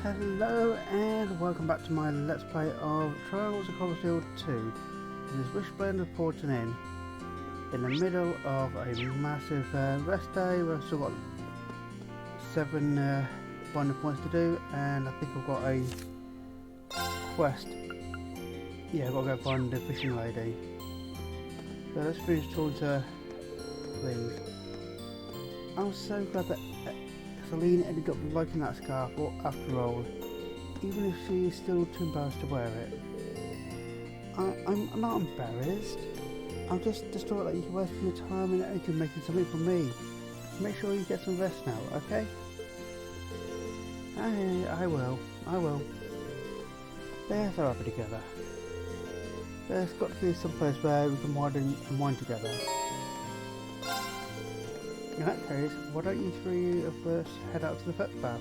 Hello and welcome back to my Let's Play of Trials of Crossbell 2. This is Wishblend reporting in the middle of a massive rest day. We've still got 7 bonding points to do, and I think I've got a quest. Yeah, I've got to go find the fishing lady. So let's finish towards things. I'm so glad that Celine ended up liking that scarf, or after all, even if she is still too embarrassed to wear it. I'm not embarrassed. I'm just distraught that you waste your time and energy making something for me. Make sure you get some rest now, okay? I will. Let's have it together. There's got to be some place where we can wine together. In that case, why don't you three of us head out to the vet bath?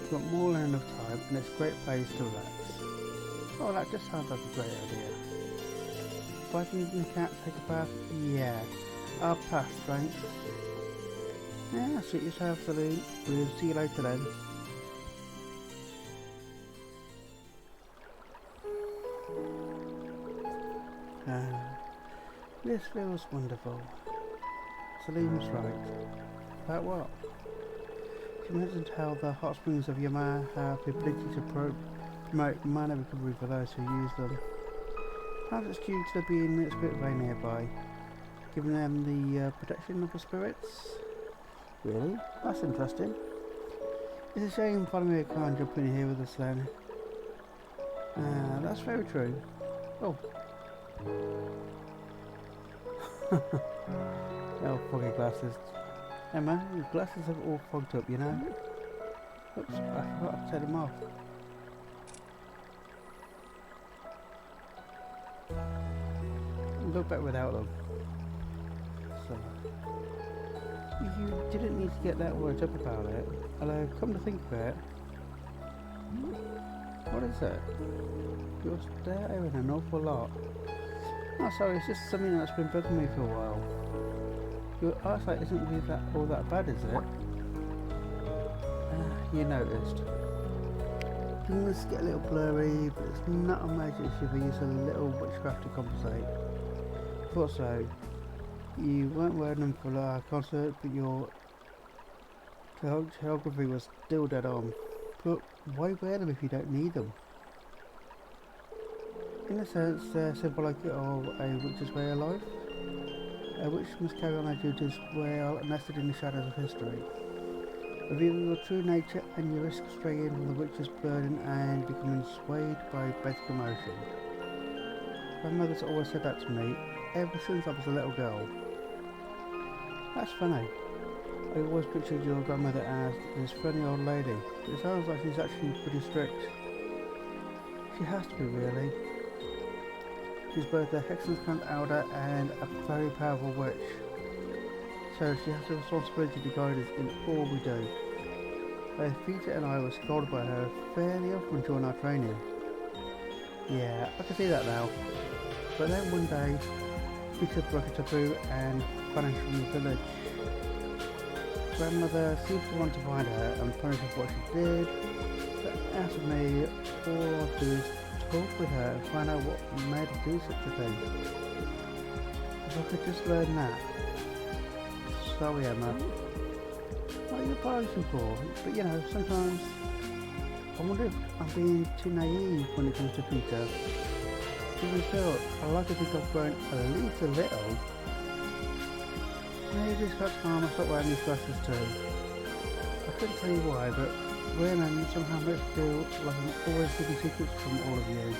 We've got more than enough time and it's a great place to relax. Oh, that just sounds like a great idea. Biting the cat, take a bath? Yeah. I'll pass, thanks. Yeah, suit yourself, Celine. We'll see you later then. This feels wonderful. Celine's right. About what? She mentioned how the hot springs of Ymir have the ability to promote mana recovery for those who use them. Perhaps it's due to there being a spirit vein nearby, giving them the protection of the spirits. Really? That's interesting. It's a shame Vladimir can't jump in here with us then. That's very true. Oh. Oh, foggy glasses. Emma, your glasses are all fogged up, you know. Oops, I forgot to take them off. Look better without them. So, you didn't need to get that worked up about it. Although, come to think of it, what is it? You're staring an awful lot. Oh, sorry, it's just something that's been bugging me for a while. Your eyesight isn't really all that bad, is it? You noticed. Things get a little blurry, but it's not a major issue if I use a little witchcraft to compensate. Thought so. You weren't wearing them for our concert, but your geography was still dead on. But why wear them if you don't need them? In a sense, they're symbolic of a witch's way of life. A witch must carry on her duties while nested in the shadows of history. Reveal your true nature and you risk straying from the witch's burden and becoming swayed by basic emotion. Grandmother's always said that to me, ever since I was a little girl. That's funny. I always pictured your grandmother as this friendly old lady, but it sounds like she's actually pretty strict. She has to be, really. She's both a Hexenskant elder and a very powerful witch, so she has the responsibility to guide us in all we do. Both Peter and I were scolded by her fairly often during our training. Yeah, I can see that now. But then one day, Peter broke a taboo and vanished from the village. Grandmother seemed to want to find her and punish her for what she did, but as for me, all I do is talk with her and find out what made her do such a thing. If I could just learn that. Sorry, Emma. What are you apologizing for? But you know, sometimes I wonder if I'm being too naive when it comes to Peter. Even so, I like to think I've grown at least a little. Maybe it's about time I stopped wearing these glasses too. I couldn't tell you why, but wearing them somehow makes me feel like I'm always keeping secrets from all of you.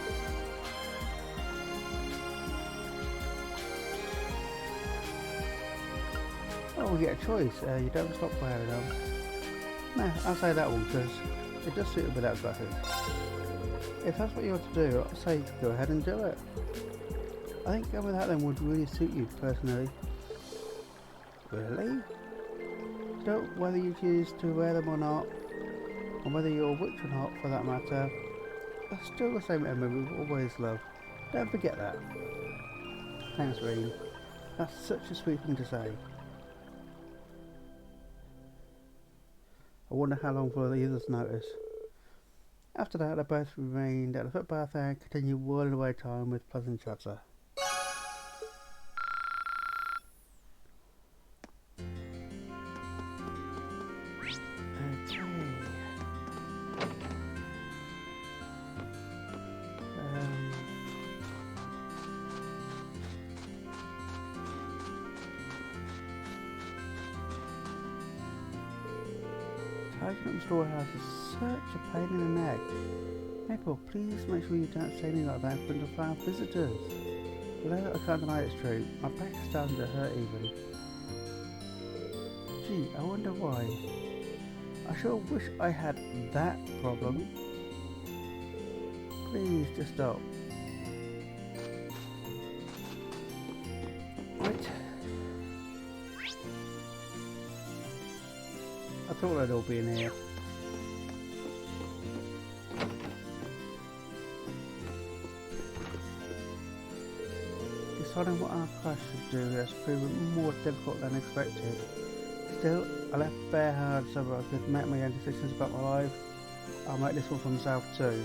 Oh, you get a choice. You don't stop wearing them. No, I'll say that one because it does suit it without glasses. If that's what you want to do, I'll say go ahead and do it. I think going without them would really suit you personally. Really? So whether you choose to wear them or not, or whether you're a witch or not for that matter, that's still the same Emma we've always loved. Don't forget that. Thanks, Reen. That's such a sweet thing to say. I wonder how long before the others notice. After that, they both remained at the footpath and continued whirling away time with pleasant chatter. Okay. Tidying up the storehouse is such a pain in the neck. Maple, please make sure you don't say anything like that in front of our visitors. Although I can't deny it's true, my back is starting to hurt even. Gee, I wonder why. I sure wish I had that problem. Please just stop. Right. I thought they'd all be in here. Deciding what our class should do has proven more difficult than expected. Still, I left bare hard so that I could make my own decisions about my life. I'll make this one for myself too.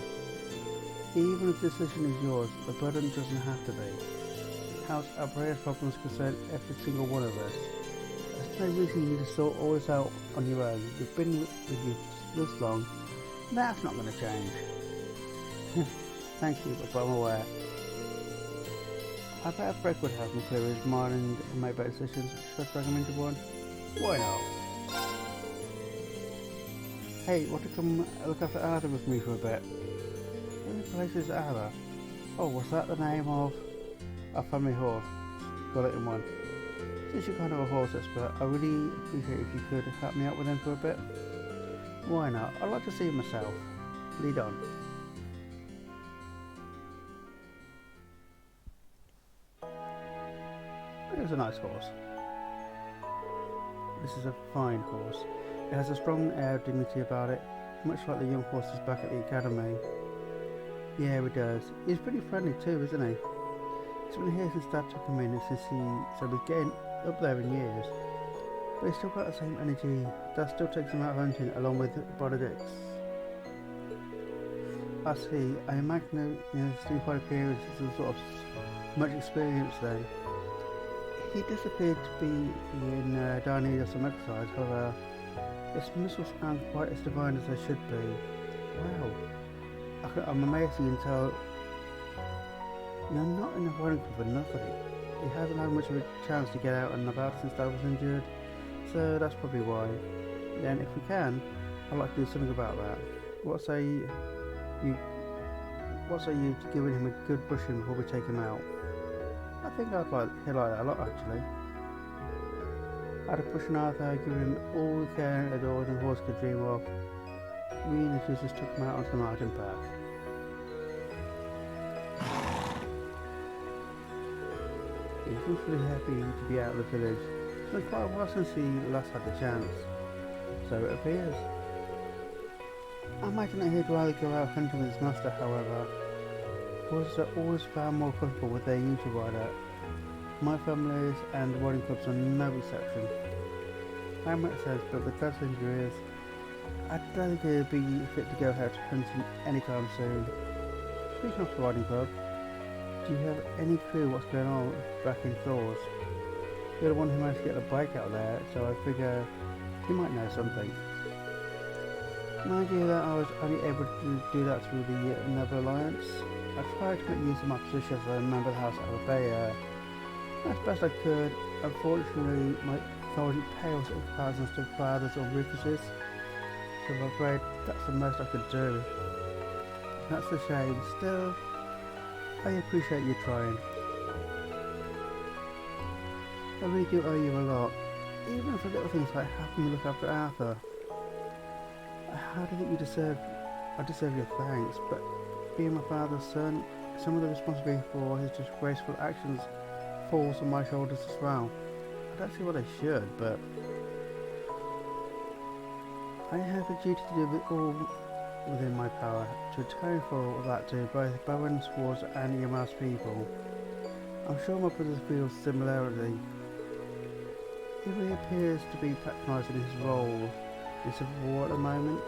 Even if the decision is yours, the burden doesn't have to be. House, our greatest problems concern every single one of us. There's no reason you need to sort all this out on your own. We've been with you this long. That's not going to change. Thank you, but I'm aware. I bet Fred would have me clear his mind and make better decisions. Should I drag him into one? Why not? Hey, want to come look after Arthur with me for a bit? Whose place is Arthur? Oh, was that the name of a family horse? Got it in one. Since you're kind of a horse expert, I really appreciate if you could help me out with him for a bit. Why not? I'd like to see him myself. Lead on. It was a nice horse. This is a fine horse. It has a strong air of dignity about it, much like the young horses back at the academy. Yeah, he does. He's pretty friendly too, isn't he? He's been here since Dad took him in, so he's getting up there in years. But he's still got the same energy. Dad still takes him out hunting along with Brother Dix. I see. I imagine his quite appearance is some sort of much experience then. He disappeared to be in dire need of some exercise, however, his muscles aren't quite as divine as they should be. Wow. I'm amazed you can tell you're not in the riding club for nothing. He hasn't had much of a chance to get out and about since Dad was injured, so that's probably why. Then if we can, I'd like to do something about that. What say you to giving him a good brushing before we take him out? I think he'd like that a lot actually. I'd have pushed Arthur, giving him all the care and adore the horse could dream of. We and the just took him out onto the margin path. He seems really happy to be out of the village. It's been quite a while since he last had the chance. So it appears. I imagine that he'd rather go out hunting with his master, however. Horses are always far more comfortable with their usual rider. My families and riding clubs are no exception. That makes sense, but with Dad's injuries, I don't think he'd be fit to go out hunting anytime soon. Speaking of the riding club, do you have any clue what's going on back in Thor's? You're the one who managed to get the bike out there, so I figure you might know something. Mind you that I was only able to do that through the Liberl Alliance. I tried to make use of my position as a member of the House of Erebonia as best I could. Unfortunately, my authority pales in comparison to fathers or Rufus's, so I'm afraid that's the most I could do. That's a shame. Still, I appreciate you trying. I really do owe you a lot, even for little things like helping me look after Arthur. How do you think you deserve? I deserve your thanks, but being my father's son, some of the responsibility for his disgraceful actions falls on my shoulders as well. I don't see what I should, but I have a duty to do it all within my power to atone for all that to both Bowen's Wars and Ymir's people. I'm sure my brother feels similarly. He really appears to be patronising his role in civil war at the moment.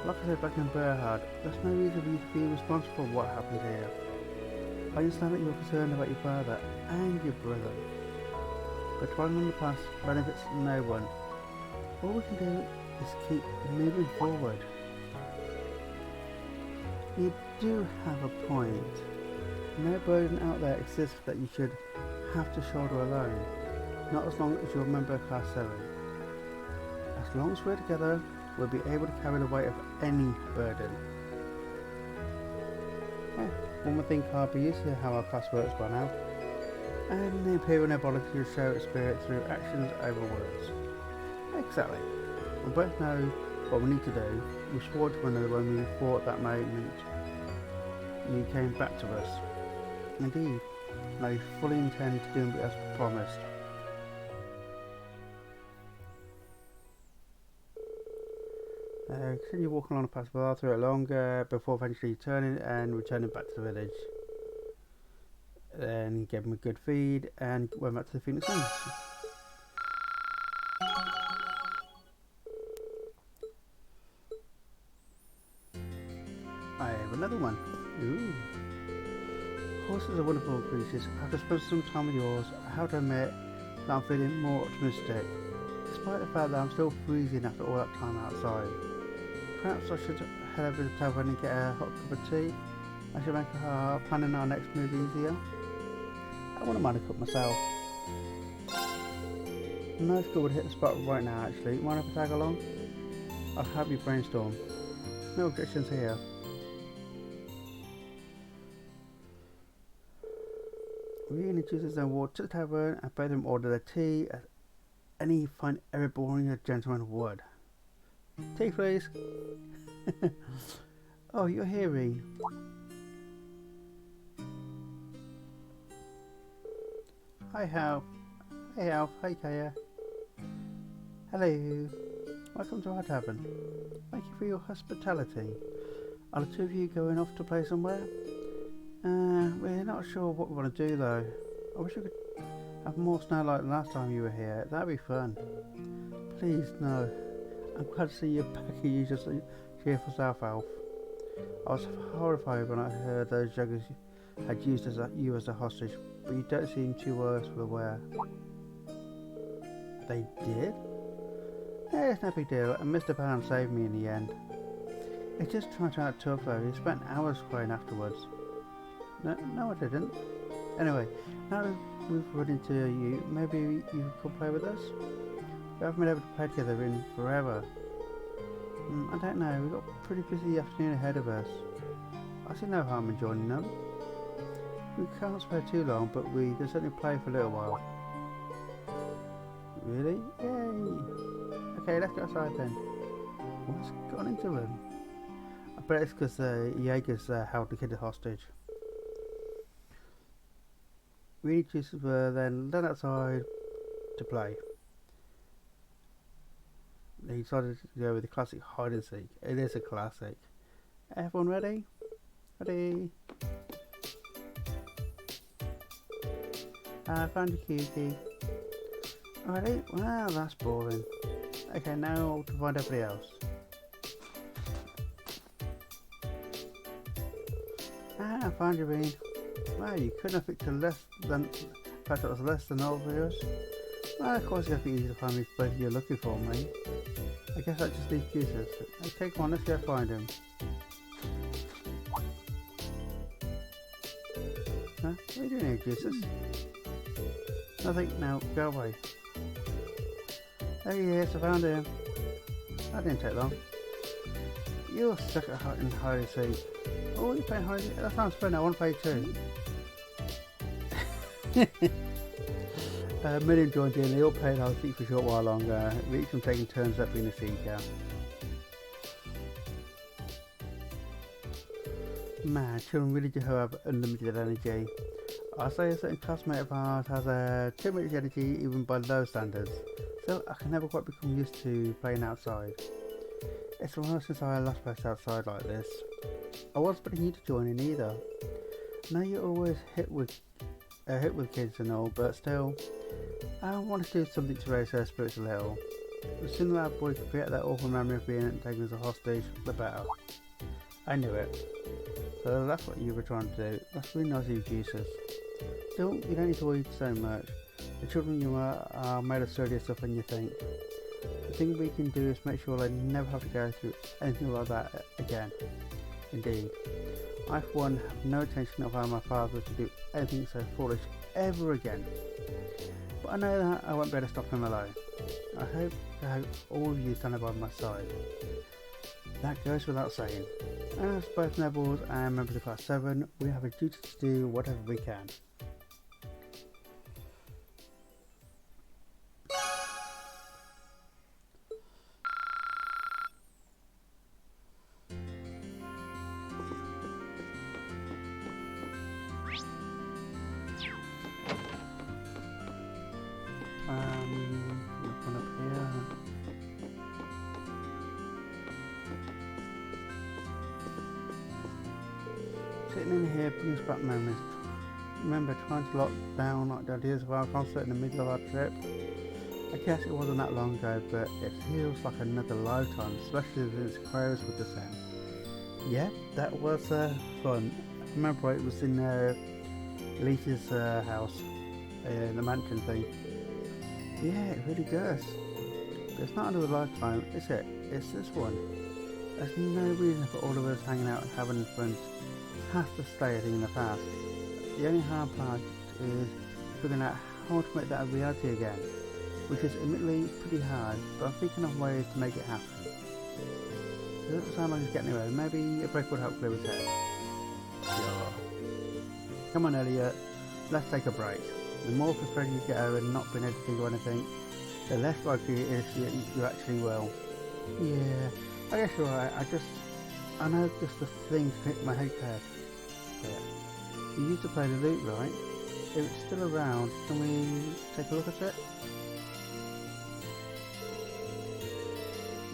Like I said back in Berhard, there's no reason for you to be responsible for what happened here. I understand that you're concerned about your father and your brother, but dwelling on the past benefits no one. All we can do is keep moving forward. You do have a point. No burden out there exists that you should have to shoulder alone. Not as long as you're a member of Class 7. As long as we're together, we'll be able to carry the weight of any burden. Yeah, one would think I'd be used to how our class works by now. And the Imperial ability to show its spirit through actions over words. Exactly. We both know what we need to do. We swore to one another when we fought that moment. You came back to us. Indeed, and I fully intend to do as promised. Continue walking along the path through it longer before eventually turning and returning back to the village. Then gave him a good feed and went back to the Phoenix Wings. I have another one. Ooh. Horses are wonderful creatures. After spending some time with yours, I have to admit that I'm feeling more optimistic, despite the fact that I'm still freezing after all that time outside. Perhaps I should head over to the tavern and get a hot cup of tea. I should make planning our next move easier. I wouldn't mind a cup myself. No school would hit the spot right now actually. Mind if I tag along? I'll have you brainstorm. No objections here. We introduces them walk to the tavern and bade them order their tea as any fine Erebonia gentleman would. Tea please. Oh, you're hearing. Hi Hal. Hey Alf, hey Kaya. Hello. Welcome to our tavern. Thank you for your hospitality. Are the two of you going off to play somewhere? We're not sure what we want to do though. I wish we could have more snow like the last time you were here. That'd be fun. Please, no. I'm glad to see you back here, you just cheerful South Elf. I was horrified when I heard those juggers had used you as a hostage, but you don't seem too worse for the wear. They did? Yeah, it's no big deal, and Mr. Pound saved me in the end. It just turned out tough though. He spent hours crying afterwards. No, I didn't. Anyway, now we've run into you, maybe you could play with us? We haven't been able to play together in forever. I don't know, we've got a pretty busy afternoon ahead of us. I see no harm in joining them. We can't spare too long, but we can certainly play for a little while. Really? Yay! Okay, let's go outside then. What's gone into them? I bet it's because Jaegers held the kid hostage. We introduced were then led outside to play. They decided to go with the classic hide and seek. It is a classic. Everyone ready? Ready? I found your key. Ready? Wow, that's boring. Okay, now to find everybody else. I found your ring. Wow, you couldn't have picked a less than. Perhaps it was less than obvious. Well, of course, it's going to be easy to find me both you're looking for, mate. I guess that just leaves Jesus. Okay, come on, let's go find him. Huh? What are you doing here, Jesus? Nothing, now, go away. Oh yes, I found him. That didn't take long. You're stuck at hide and seek. Oh, you're playing hide and seek? That sounds fun, I want to play too. Million joined in, they all played hide and seek for a short while longer, with each of them taking turns at being a seeker. Man, children really do have unlimited energy. I say a certain classmate of ours has too much energy even by low standards. Still, I can never quite become used to playing outside. It's a while since I last played outside like this. I wasn't expecting you to join in either. I know you're always hit with kids and all, but still, I want to do something to raise their spirits a little. The sooner that boy could forget that awful memory of being taken as a hostage, the better. I knew it. So that's what you were trying to do. That's really nice of you, Jesus. Still, you don't need to worry so much. The children you are made of sturdier stuff than you think. The thing we can do is make sure they never have to go through anything like that again. Indeed. I, for one, have no intention of allowing my father to do anything so foolish ever again. But I know that I won't be able to stop him alone. I hope that all of you stand by my side. That goes without saying. As both nobles and members of Class 7, we have a duty to do whatever we can. One up here. Sitting in here brings back memories. Remember trying to lock down like the ideas of our concert in the middle of our trip? I guess it wasn't that long ago, but it feels like another lifetime, especially since crows with the sound. Yeah, that was fun. I remember it was in Lisa's house, the mansion thing. Yeah, it really does. But it's not another lifetime, is it? It's this one. There's no reason for all of us hanging out and having fun. It has to stay a thing in the past. The only hard part is figuring out how to make that a reality again, which is admittedly pretty hard, but I'm thinking of ways to make it happen. It doesn't sound like it's getting anywhere. Maybe a break would help clear his head. Sure. Come on, Elliot. Let's take a break. The more frustrated you get over not being able to think of anything, the less likely it is you actually will. Yeah, I guess you're right. I know just the thing to hit my head. Yeah. You used to play the lute, right? If it's still around, can we take a look at it?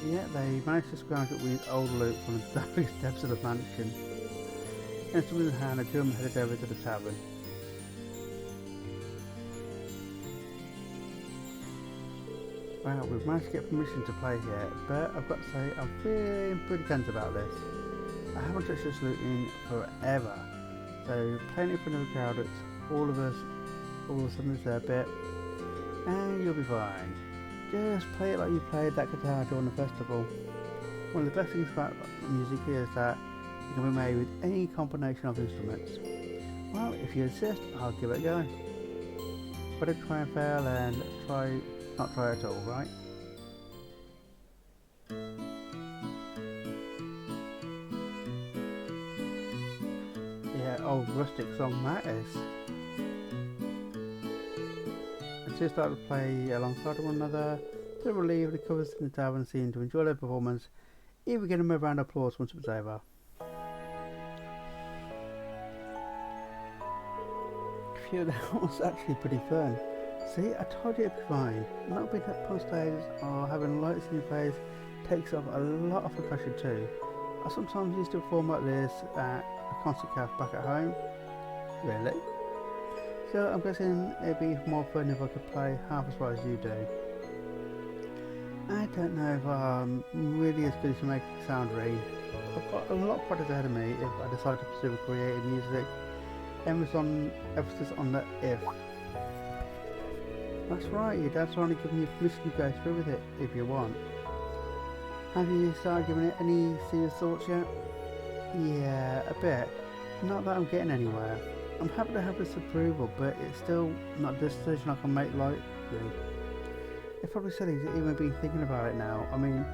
Yeah, they managed to scrounge up with old lute from the darkest depths of the mansion. Instrument in hand, the two of them headed over to the tavern. Well, we've managed to get permission to play here, but I've got to say, I'm feeling pretty tense about this. I haven't touched this lute in forever, so playing in front of a crowd, it's all of a sudden it's a bit, and you'll be fine. Just play it like you played that guitar during the festival. One of the best things about music is that it can be made with any combination of instruments. Well, if you insist, I'll give it a go. Better try and fail and not try at all, right? Yeah, old rustic song that is. The two started to play alongside one another. To relieve the covers in the tavern seemed to enjoy their performance, even getting a round of applause once it was over. Phew, that was actually pretty fun. See, I told you it'd be fine. Not being up on stage or having lights in your face takes off a lot of the pressure too. I sometimes used to perform like this at a concert cafe back at home. Really? So I'm guessing it'd be more fun if I could play half as well as you do. I don't know if I'm really as good as you make it sound, Ree. I've got a lot of projects ahead of me if I decide to pursue creative music. Emphasis on the if. That's right, your dad's only giving you permission to go through with it if you want. Have you started giving it any serious thoughts yet? Yeah, a bit. Not that I'm getting anywhere. I'm happy to have this approval, but it's still not a decision I can make lightly. It's probably silly to even be thinking about it now. I mean,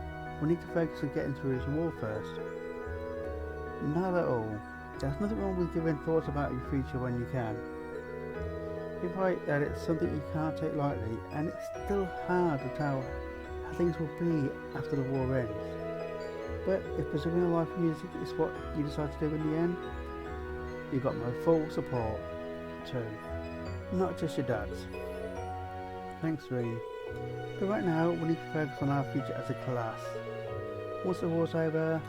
we need to focus on getting through this war first. Not at all. There's nothing wrong with giving thoughts about your future when you can. You're right that it's something you can't take lightly, and it's still hard to tell how things will be after the war ends. But if pursuing a life of music is what you decide to do in the end, you've got my full support too, not just your dad's. Thanks, Ree. But right now, we need to focus on our future as a class. Once the war's over,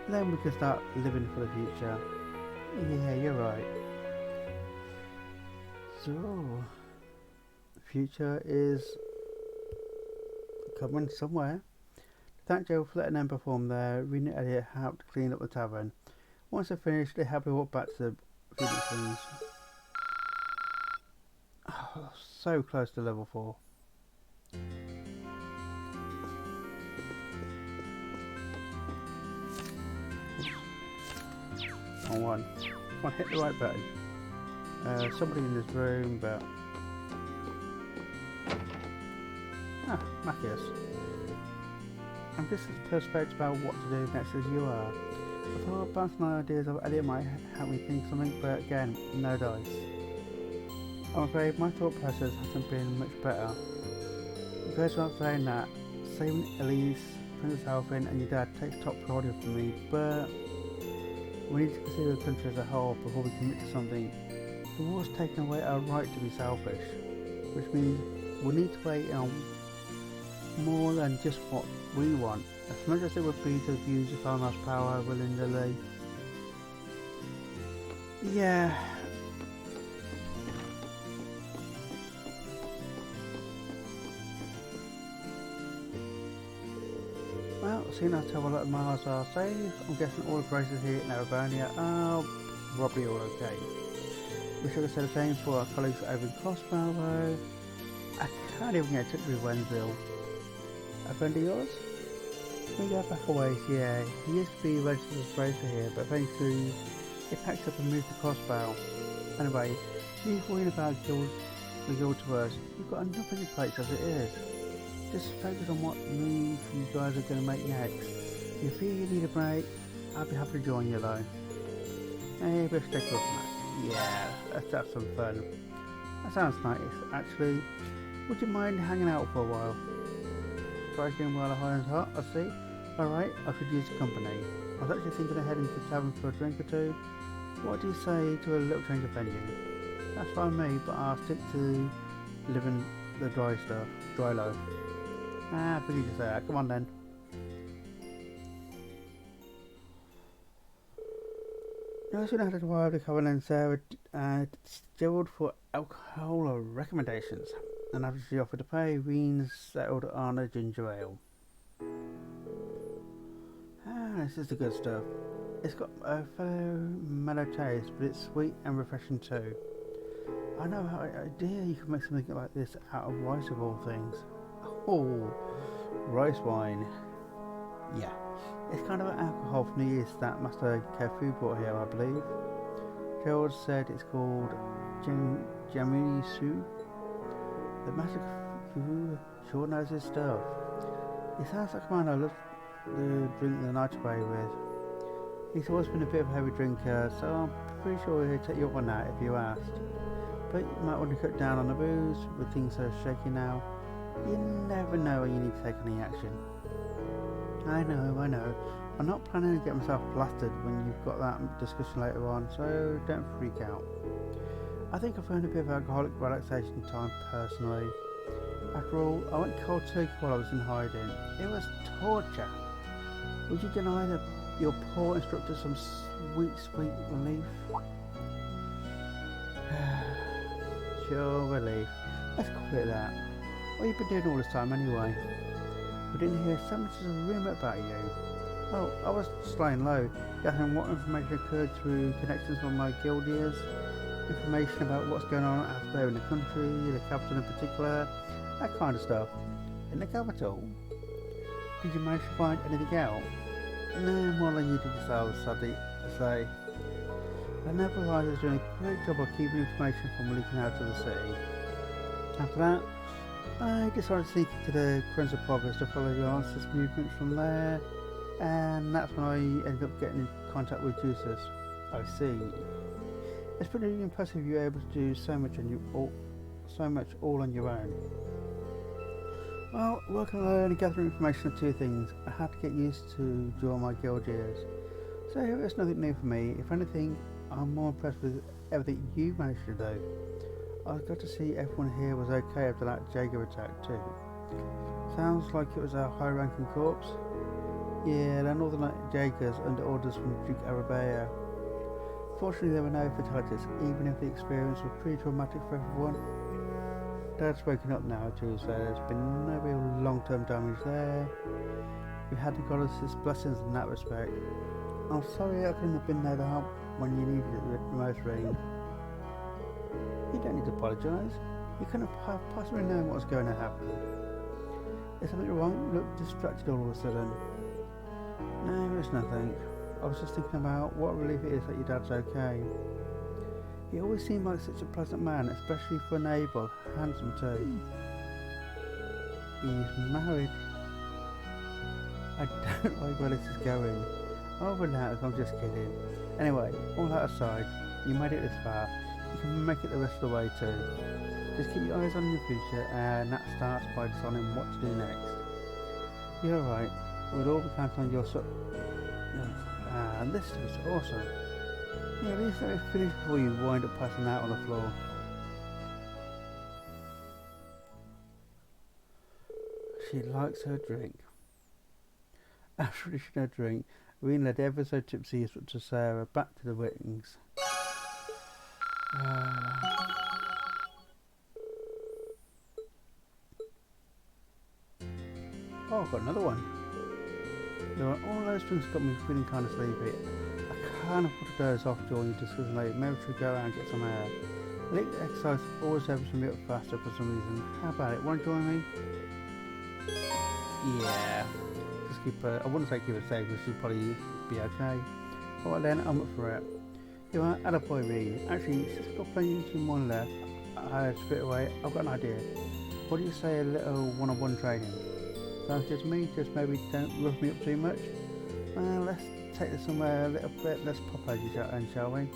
then we can start living for the future. Yeah, you're right. So, the future is coming somewhere. Thank Joe for letting them perform there. Rena and Elliot helped clean up the tavern. Once they finished, they happily walked back to the Phoenixins. Oh, so close to level 4. On one. Come on, hit the right button. Somebody in this room, but... Ah, Machias. I'm just as perspective about what to do next as you are. I thought bouncing my ideas of Elliot might help me think something, but again, no dice. I'm afraid my thought process hasn't been much better. It goes without saying that saving Elise, Princess Alvin and your dad takes top priority for me, but we need to consider the country as a whole before we commit to something. The war's taken away our right to be selfish, which means we need to wait on more than just what we want, as much as it would be to abuse the Farmer's power willy-nilly. Yeah. Well, seeing as how a lot of miles are saved, I'm guessing all the places here in Erebonia are probably all okay. We should have said the same for our colleagues over in Crossbell though. I can't even get in touch with Wensville. A friend of yours? We go back a ways, yeah. He used to be a registered bracer here, but eventually he packed up and moved to Crossbell. Anyway, leave worrying about the guild to us. You've got enough on your plates as it is. Just focus on what move you guys are going to make next. If you need a break, I'll be happy to join you though. Hey, let's take a look at that. Yeah, let's have some fun. That sounds nice, actually. Would you mind hanging out for a while? Striking while the iron's hot, I see. Alright, I could use the company. I was actually thinking of heading to the tavern for a drink or two. What do you say to a little change of venue? That's fine with me, but I'll stick to living the dry stuff, dry loaf. Ah, pretty to say that. Come on then. No sooner had arrived at Coven and Sarah stilled for alcohol or recommendations, and after she offered to pay, Reen settled on a ginger ale. Ah, this is the good stuff. It's got a fair mellow taste, but it's sweet and refreshing too. I know how idea you could make something like this out of rice of all things. Oh, rice wine. Yeah, it's kind of an alcohol from the East that Master Kefu brought here, I believe. Gerald said it's called Jaminisu. The Master Kefu sure knows his stuff. He sounds like a man I love to drink the night away with. He's always been a bit of a heavy drinker, so I'm pretty sure he'd take you up on that if you asked. But you might want to cut down on the booze with things so shaky now. You never know when you need to take any action. I know. I'm not planning to get myself blasted when you've got that discussion later on, so don't freak out. I think I've earned a bit of alcoholic relaxation time personally. After all, I went cold turkey while I was in hiding. It was torture. Would you deny your poor instructor some sweet relief? Sure, relief. Let's call it that. What have you been doing all this time anyway? We didn't hear so much as a rumour about you. Oh, I was just laying low, gathering what information occurred through connections from my guild years, information about what's going on out there in the country, the capital in particular, that kind of stuff. In the capital? Did you manage to find anything out? No, more than you did yourself, sadly to say. I never realised I was doing a great job of keeping information from leaking out to the city. After that, I decided to sneak into the Crimson Progress to follow the Answers movements from there, and that's when I ended up getting in contact with Jesus. I see. It's pretty impressive you're able to do so much all on your own. Well, working alone and gathering information are two things I had to get used to during my guild years. So it's nothing new for me. If anything, I'm more impressed with everything you managed to do. I was glad to see everyone here was okay after that Jaeger attack too. Sounds like it was a high-ranking corpse. Yeah, they're Northern Jaegers under orders from Duke Erebonia. Fortunately there were no fatalities, even if the experience was pretty traumatic for everyone. Dad's waking up now too, so there's been no real long-term damage there. We hadn't got us his blessings in that respect. I'm sorry I couldn't have been there to help when you needed it the most, Rain. You don't need to apologise. You couldn't have possibly known what was going to happen. Is something wrong? You look distracted all of a sudden. No, it's nothing. I was just thinking about what a relief it is that your dad's okay. He always seemed like such a pleasant man, especially for an able, handsome too. He's married. I don't like where this is going. Oh, relax, I'm just kidding. Anyway, all that aside, you made it this far. You can make it the rest of the way too. Just keep your eyes on your future, and that starts by deciding what to do next. You're right. We'd all be counting on your and this is awesome. Yeah, at least let me finish before you wind up passing out on the floor. She likes her drink. After she had her drink, Reen led ever so tipsy to Sarah back to the wings. Oh, I've got another one. You know, all those drinks got me feeling kind of sleepy. I can't afford to doze off during your discussion later. Maybe we should go out and get some air. Leg exercise always helps me up faster for some reason. How about it? Want to join me? Yeah. Just keep her. I wouldn't say keep her safe, but she'll probably be okay. Alright then, I'm up for it. You know, attaboy Reen. Actually, since we've got plenty of one left, straight away, I've got an idea. What do you say a little one-on-one training? Sounds good to me, just maybe don't rough me up too much. Let's take this somewhere a little bit less popular, shall we?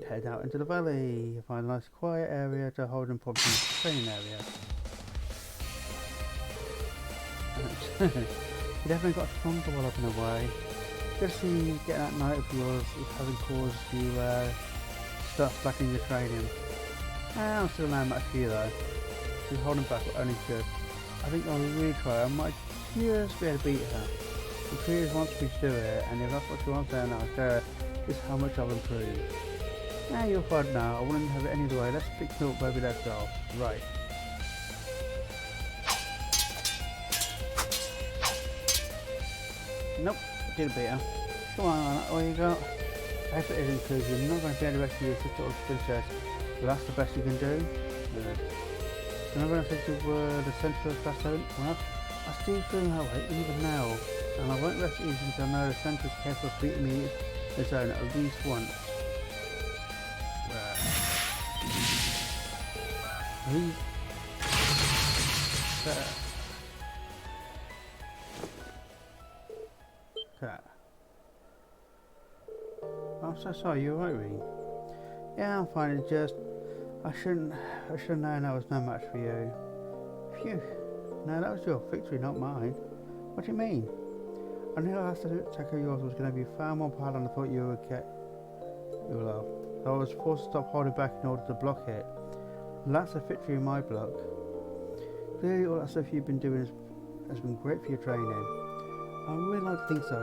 Head out into the valley, find a nice quiet area to hold and probably training area. You definitely got a strong double up in a way. Good to see you getting that night of yours is having caused you start slacking your training. I'm still no match for you though. She's holding back but only good. I think I'll really try. I might just be able to beat her. If she wants me to do it, and if that's what she wants, then I'll show her just how much I've improved. Now you're fine now. I wouldn't have it any other way. Let's pick it up where we left off. Right. Nope, didn't beat her. Come on, what you got? I hope it isn't because you're not going to be able to rescue your sister or princess. But that's the best you can do. Remember when I said you were the centre of the class zone? Well, I still feel that way even now. And I won't rest easy until I know the centre is capable of beating me in the zone at least once. I'm so sorry, you're right, Reen. Yeah, I'm fine, it's just I shouldn't have known I was no match for you. Phew. No, that was your victory, not mine. What do you mean? I knew the last attack of yours was going to be far more powerful than I thought you would get. You will love. I was forced to stop holding back in order to block it. And that's a victory in my block. Clearly all that stuff you've been doing has been great for your training. I really like to think so,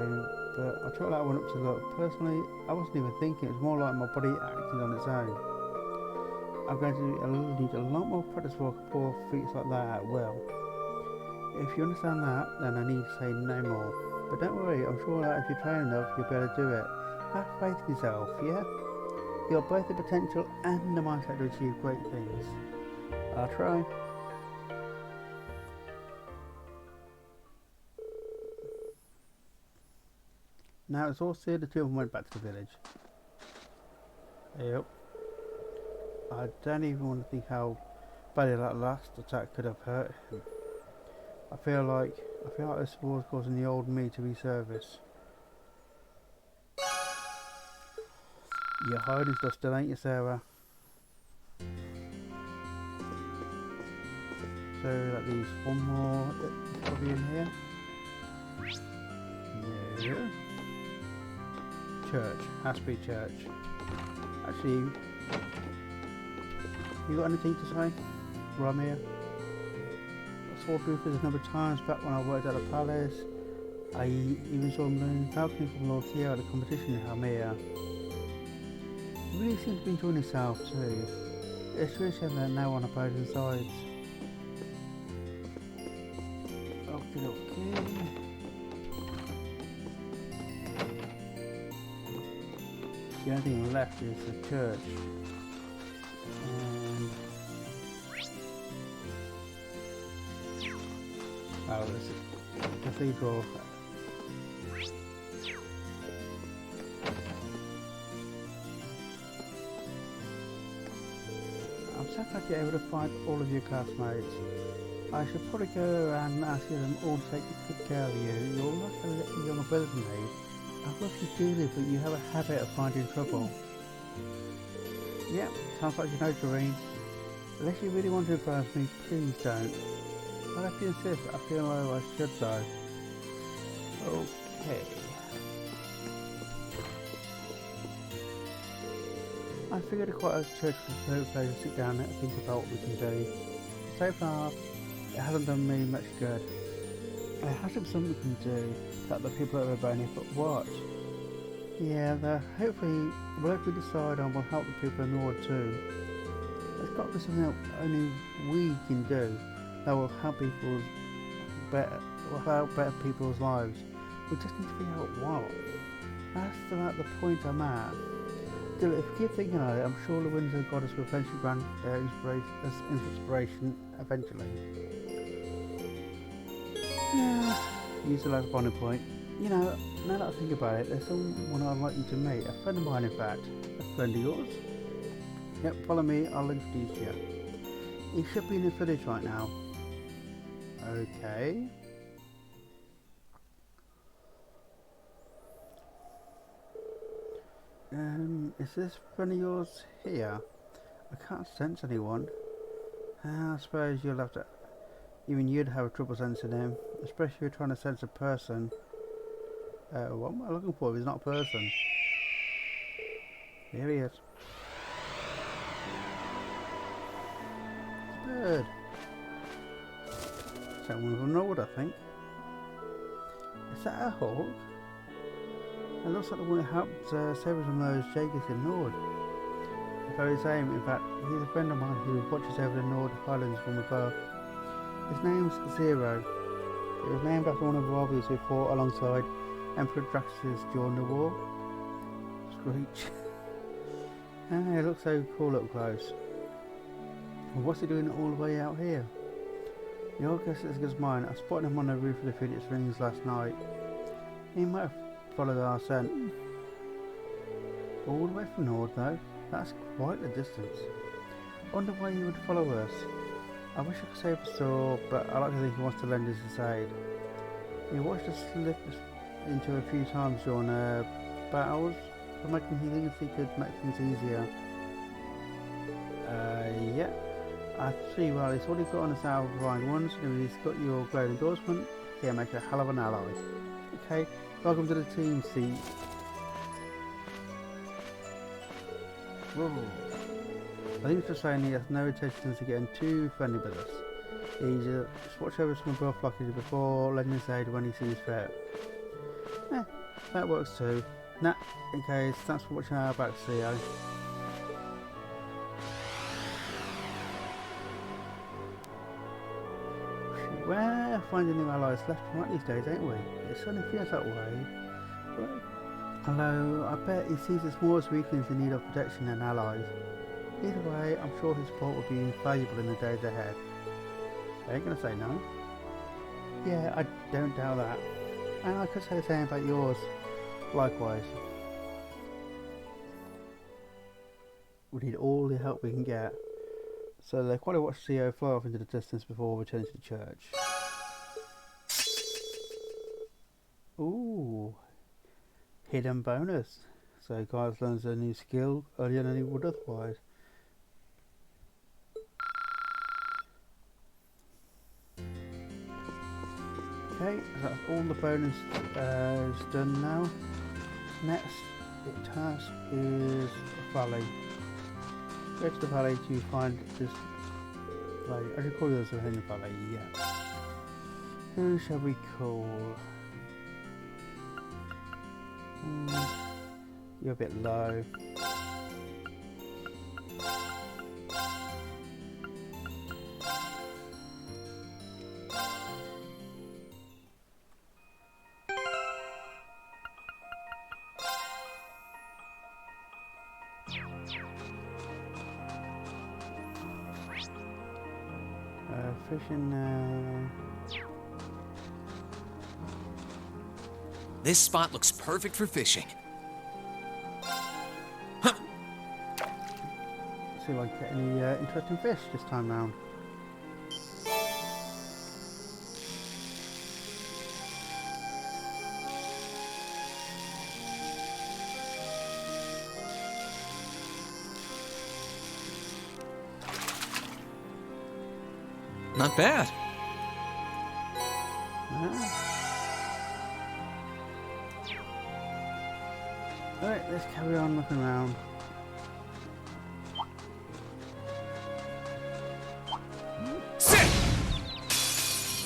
but I tried that one up to look. Personally, I wasn't even thinking, it was more like my body acting on its own. I'm going to need a lot more practice for poor feats like that at will. If you understand that, then I need to say no more. But don't worry, I'm sure that if you train enough, you'll be able to do it. Have faith in yourself, yeah? You've got both the potential and the mindset to achieve great things. I'll try. Now it's all said, the two of them went back to the village. Yep. I don't even want to think how badly that last attack could have hurt him. I feel like this war's causing the old me to resurface. You're hiding stuff still, ain't you, Sarah? So that leaves one more probably in here. Yeah. Church. Has to be church. Actually, you got anything to say? Ymir? I saw Boothers a number of times back when I worked at the palace. I even saw him learning falconry from Lord Theo at a competition in Ymir. really seems to be enjoying himself too. It's really shame they're now on opposing sides. Okay, okay. The only thing left is the church. And oh, this is the cathedral. I'm so glad you're able to find all of your classmates. I should probably go around and ask them all to take good care of you. You're like a young brother to me. I love you dearly, but you have a habit of finding trouble. Yep, sounds like you know, Doreen. Unless you really want to embarrass me, please don't. But if you insist, I feel like I should though. Okay. I figured quite a church was a place to sit down and think about what we can do. So far, it hasn't done me much good. There has to be something we can do that the people at Erebonia, but what? Yeah, hopefully, whatever we decide on will help the people in Nord too. There's got to be something that only we can do that will help better people's lives. We just need to figure out what. That's about the point I'm at. Still, if we keep thinking about it, I'm sure the winds of goddess will eventually grant inspiration eventually. Use the last bonding point. You know, now that I think about it, there's someone I'd like you to meet. A friend of mine, in fact. A friend of yours? Yep, follow me, I'll introduce you. He should be in the village right now. Okay. Is this friend of yours here? I can't sense anyone. I suppose you'll have to... Even you'd have trouble sensing him, especially if you're trying to sense a person. What am I looking for? He's not a person. Here he is. It's a bird. Is that one of them Nord, I think? Is that a hawk? It looks like the one who helped save us from those Jaegers in Nord. Very same, in fact, he's a friend of mine who watches over the Nord Highlands from above. His name's Zero. It was named after one of the robbers who fought alongside Emperor Draxus during the war. Screech. It looks so cool up close. Well, what's he doing all the way out here? Your guess is as good as mine. I spotted him on the roof of the Phoenix Rings last night. He might have followed our scent. All the way from Nord though. That's quite a distance. I wonder why he would follow us. I wish I could say for sure, but I like to think he wants to lend his aid. He watched us slip into a few times during battles. I imagine he thinks he could make things easier. Yeah. I see, well, he's already got on the south line once, and he's got your glowing endorsement. Yeah, make a hell of an ally. Okay, welcome to the team, see. Whoa. I think it's just saying he has no intentions of getting too friendly with us. He's just watch over some above blockage before letting us aid when he sees fit. That works too. Nah, in case, thanks for watching our back, CEO. We're finding new allies left and right these days, ain't we? It certainly feels that way. But, although, I bet he sees us more as weaklings in need of protection than allies. Either way, I'm sure his support will be invaluable in the days ahead. I ain't gonna say no. Yeah, I don't doubt that. And I could say the same about yours. Likewise. We need all the help we can get. So they're quite a watch CEO fly off into the distance before returning to the church. Ooh. Hidden bonus. So guys learns a new skill earlier than he would otherwise. Okay, that's all the bonus is done now. Next task is Valley. Go to the valley to find this valley. I should call this a hidden valley, yeah. Who shall we call? You're a bit low. fishing. This spot looks perfect for fishing. See if I can get any interesting fish this time round. Not bad. Alright, let's carry on looking around. Sit!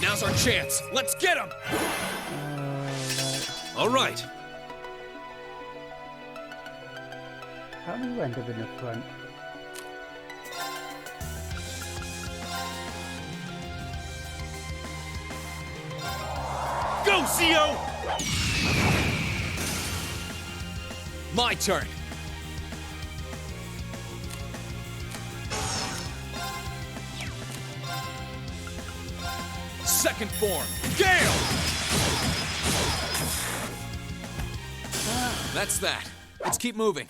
Now's our chance. Let's get him! All right. How do you end up in the front? Go, CO! My turn. Second form, Gale! That's that. Let's keep moving.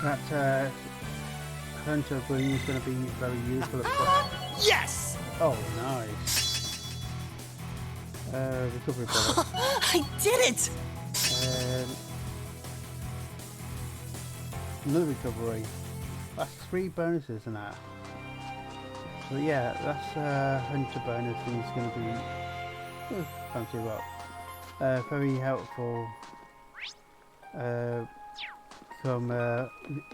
That hunter green is going to be very useful. Of course. Yes! Oh, nice. Recovery bullet. I did it! Another recovery. That's 3 bonuses in that. So yeah, that's hunter bonus and it's going to be fancy rock. Very helpful. From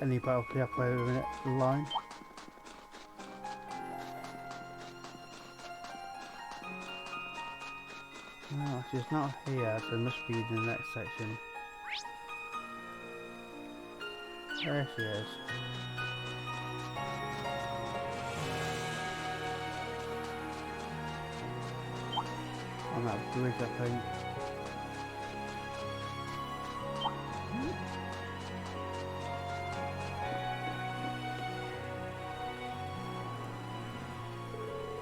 any battle we have over in the line. No, she's not here, so it must be in the next section. There she is. On that bridge, I think.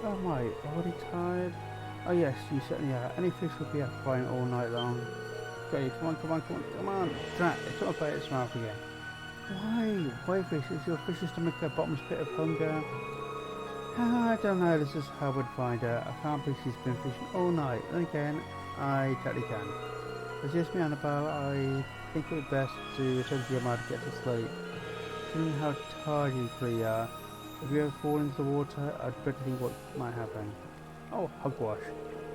Oh my, already tired? Oh yes, you certainly are. Any fish will be up flying all night long. Okay, come on, come on, come on, come on! Drat, it's not about its mouth again. Why? Why fish? Is your fish's stomach a bottomless pit of hunger? I don't know, this is how we'd find out. I can't believe she's been fishing all night. Then again, I totally can. It's just me, Annabelle. I think it would be best to return to your mother to get to sleep. Considering how tired you clearly are, if you ever fall into the water, I'd better think what might happen. Oh, hogwash.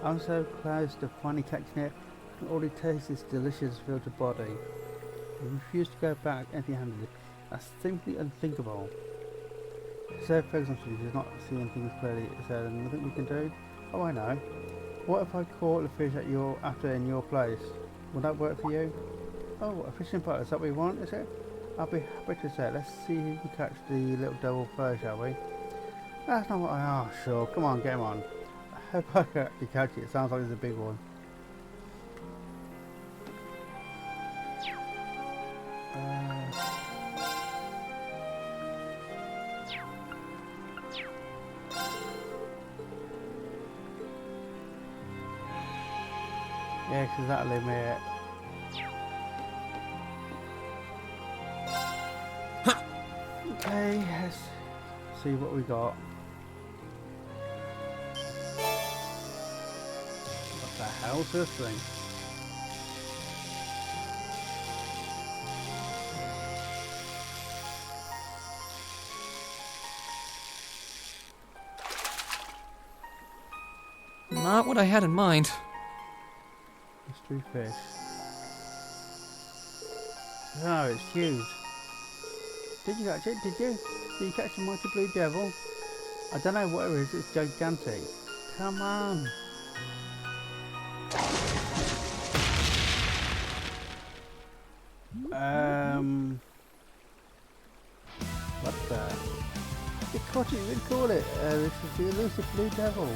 I'm so close to finally catching it. I can already taste its delicious filtered body. I refuse to go back empty-handed. That's simply unthinkable. So, for example, she does not see anything clearly. Is there nothing we can do? Oh, I know. What if I caught the fish at after in your place? Would that work for you? Oh, a fishing boat, is that what we want, is it? I'll be happy to say. Let's see who can catch the little devil first, shall we? That's not what I asked, sure. Come on, get him on. I hope I can actually catch it. It sounds like it's a big one. Yeah, exactly, mate. Okay, let's see what we got. What the hell's this thing? Not what I had in mind. Mystery fish. Oh, it's huge. Did you catch it? Did you? Did you catch the mighty blue devil? I don't know what it is. It's gigantic. Come on. What the? You caught it. You didn't call it. This is the elusive blue devil.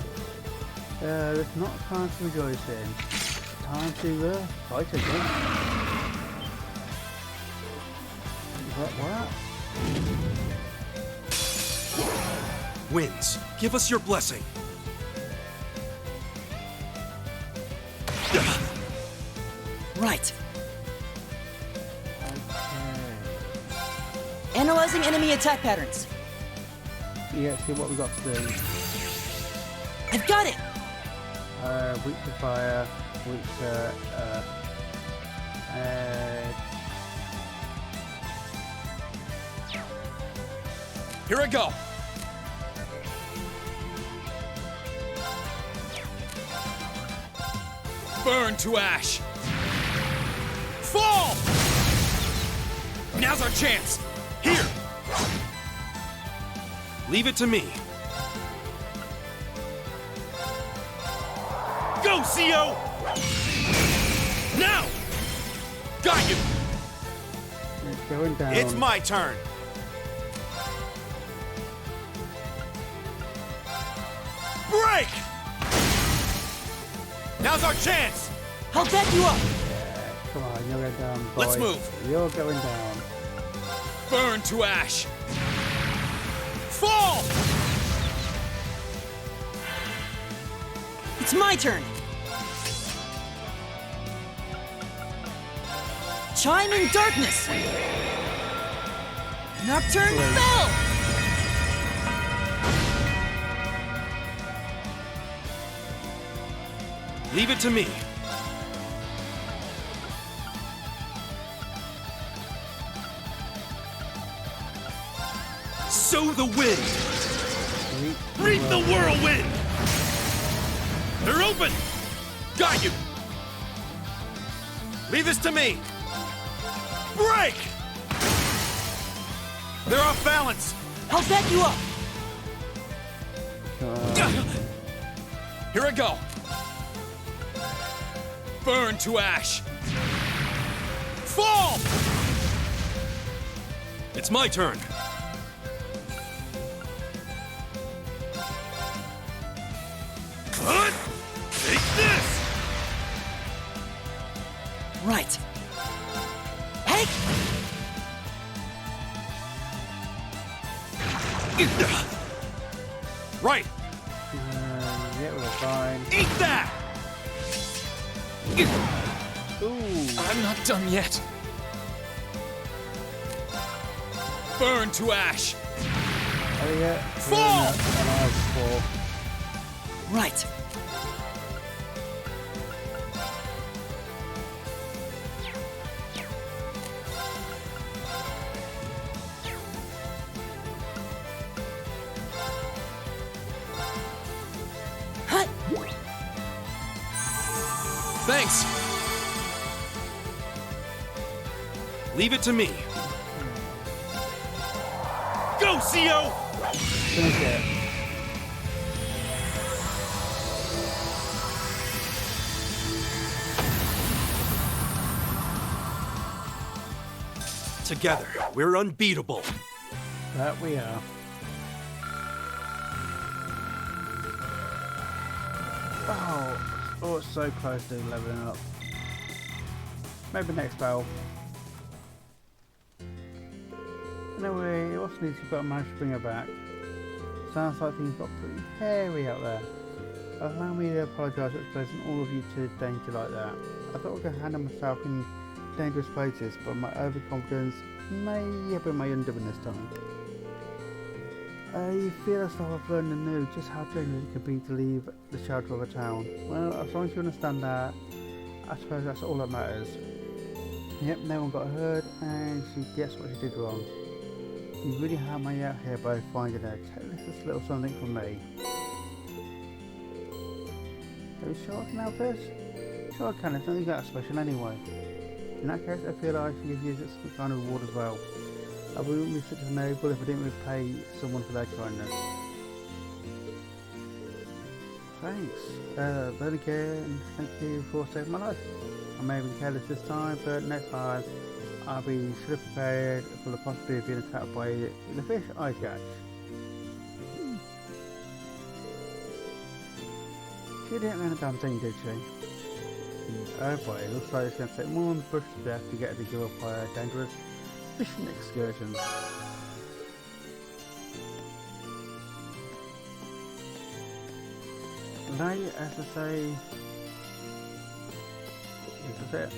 It's not time to rejoice in. Time to fight again. What? Winds, give us your blessing. Right. Okay. Analyzing enemy attack patterns. Yeah, see what we got to do. I've got it! Weak to fire, weak to Here I go. Burn to ash. Fall! Now's our chance. Here. Leave it to me. Go, CO! Now! Got you! it's going down. It's my turn. Break! Now's our chance! I'll back you up! Come on, you're going down, boy. Let's move. You're going down. Burn to ash. Fall! It's my turn! Chime in darkness! Nocturne Bell! Leave it to me. Sow the wind. Reap the whirlwind. They're open. Got you. Leave this to me. Break. They're off balance. I'll back you up! Here I go. Burn to ash. Fall! It's my turn. Cut! Take this! Right. Hey! Right. Yeah, we're fine. Eat that! Ooh. I'm not done yet. Burn to ash. Oh, yeah. Fall! And I fall. Right. Hut! Thanks. Leave it to me. Go, CO! Finish it. Together, we're unbeatable. That we are. Oh, it's so close to leveling up. Maybe next battle. Anyway, what's news? You've got to manage to bring her back. Sounds like things got pretty hairy out there. Allow me to apologise for exposing all of you to danger like that. I thought I could handle myself in dangerous places, but my overconfidence may have been my undoing this time. You feel as though I've learned anew just how dangerous it can be to leave the shelter of a town. Well, as long as you understand that, I suppose that's all that matters. Yep, no one got hurt, and she gets what she did wrong. You really have me out here by finding her. Take this little something from me. Are you sure I can have this? Sure I can, it's nothing that special anyway. In that case, I feel I should give you some kind of reward as well. I wouldn't be such a noble if I didn't repay someone for their kindness. Thanks. Then again, thank you for saving my life. I may have been careless this time, but next time I'll be should have prepared for the possibility of being attacked by the fish I catch. She didn't learn a damn thing, did she? Oh boy, it looks like it's going to take more than the bush to death to get her to give up a dangerous fishing excursion. Now, as I say, This is it.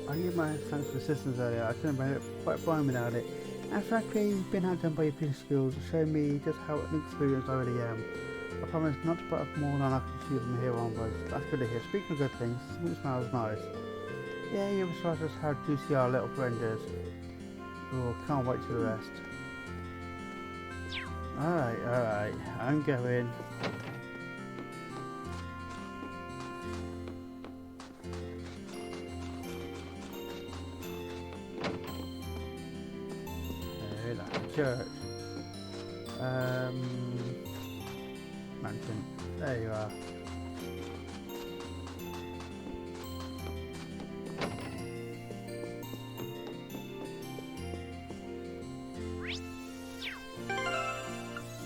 I give my thanks for assistance earlier. I couldn't have been quite fine without it. And frankly, being outdone by your previous skills showed me just how inexperienced I really am. I promise not to put up more than I can achieve from here onwards. That's good to hear. Speaking of good things, something smells nice. Yeah, you have us how juicy our little friend is. Oh, can't wait for the rest. Alright, I'm going. Church. Mansion. There you are.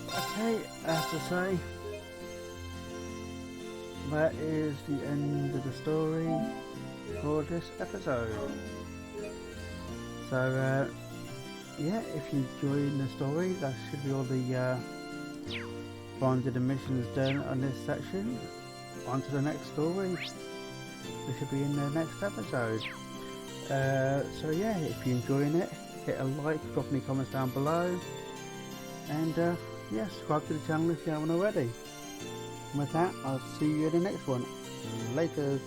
Okay, as to say, that is the end of the story for this episode. So, yeah, if you enjoyed the story, that should be all the bonded and missions done on this section. On to the next story, which should be in the next episode. So yeah, if you're enjoying it, hit a like, drop any comments down below, and yeah, subscribe to the channel if you haven't already. And with that, I'll see you in the next one. Later.